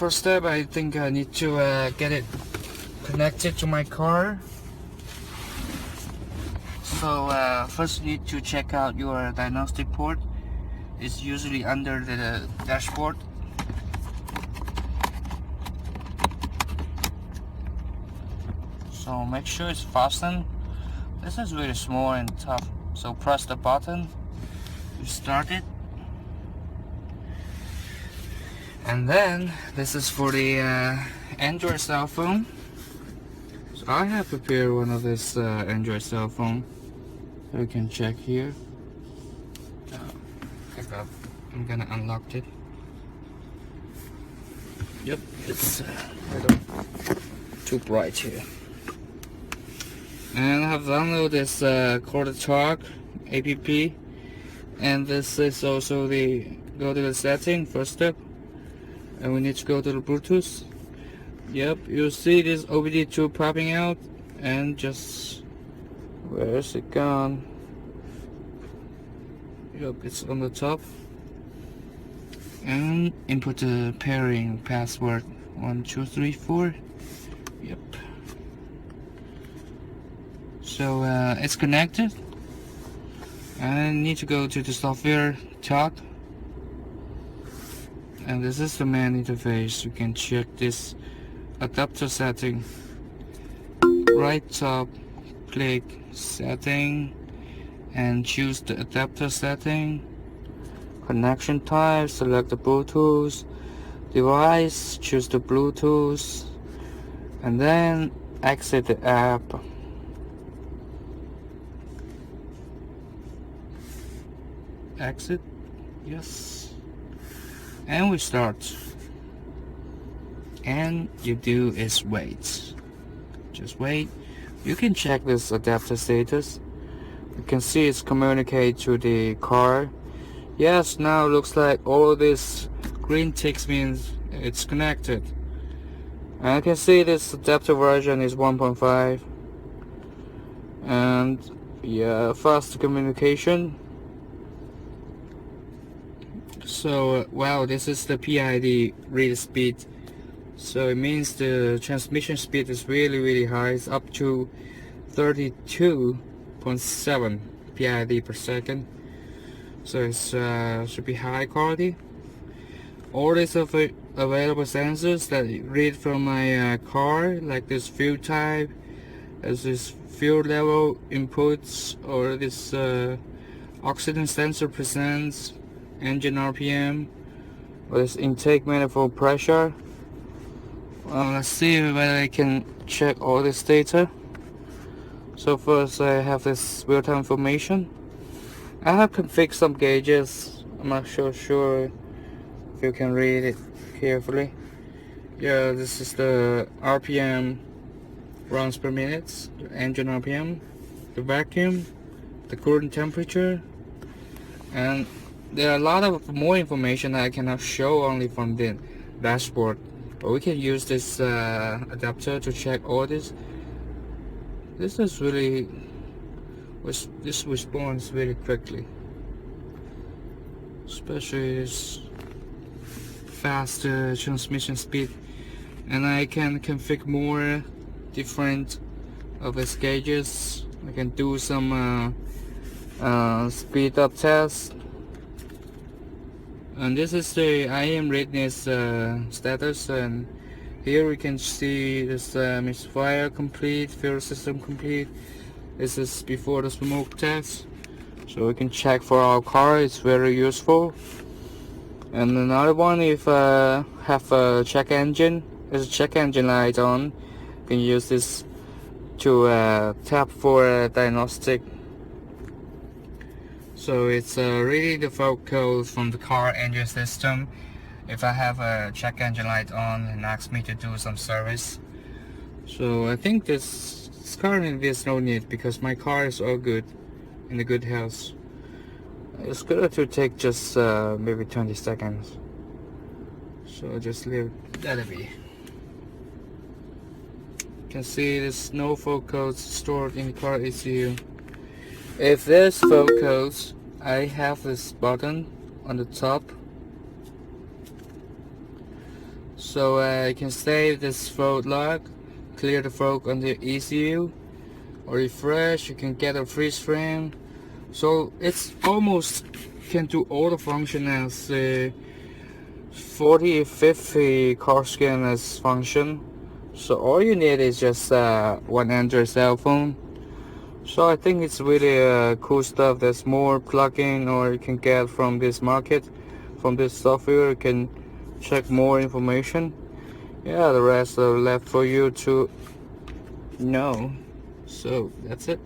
first step, I think I need to get it connected to my car. So first you need to check out your diagnostic port. It's usually under the dashboard. So make sure it's fastened. This is really small and tough. So press the button to start it. And then this is for the Android cell phone. So I have prepared one of this Android cell phone. So you can check here. I'm gonna unlock it. Yep, it's too bright here. And I have downloaded this Quarter Talk app, and this is also the go to the setting first step, and we need to go to the Bluetooth. Yep, you'll see this OBD2 popping out, and just where's it gone? Yep, it's on the top. And input the pairing password 1234. Yep. So it's connected. I need to go to the software tab, and this is the main interface. You can check this adapter setting. Right top, click setting, and choose the adapter setting. Connection type, select the Bluetooth. Device, choose the Bluetooth, and then exit the app. Exit, yes, and we start. And you do is wait. Just wait. You can check this adapter status. You can see it's communicate to the car. Yes, now looks like all this green ticks means it's connected. And I can see this adapter version is 1.5, and yeah, fast communication. So wow, this is the PID read speed. So it means the transmission speed is really high. It's up to 32.7 PID per second. So it's should be high quality. All these available sensors that read from my car, like this fuel type, as this fuel level inputs, or this oxygen sensor presents, engine RPM, or this intake manifold pressure. Let's see whether I can check all this data. So first I have this real-time information. I have configured some gauges. I'm not sure if you can read it carefully. Yeah, this is the RPM, rounds per minute, the engine RPM, the vacuum, the coolant temperature, and there are a lot of more information that I cannot show only from the dashboard. But we can use this adapter to check all this. This is really, this responds really quickly, especially this fast transmission speed. And I can configure more different of its gauges. I can do some speed up tests. And this is the IM readiness status, and here we can see this misfire complete, fuel system complete. This is before the smoke test, so we can check for our car. It's very useful. And another one, if have a check engine, there's a check engine light on, you can use this to tap for diagnostic. So it's reading the fault code from the car engine system. If I have a check engine light on and asks me to do some service. So I think this currently there's no need because my car is all good, in a good health. It's good to take just maybe 20 seconds. So just let it be. You can see there's no fault codes stored in the car ECU. If there's fault codes, I have this button on the top. So you can save this throat log, clear the throat on the ECU, or refresh. You can get a freeze frame. So it's almost can do all the function as 40-50 car scanners function. So all you need is just one Android cell phone. So I think it's really cool stuff. There's more plugin or you can get from this market, from this software. You can check more information. Yeah, the rest are left for you to know. So that's it.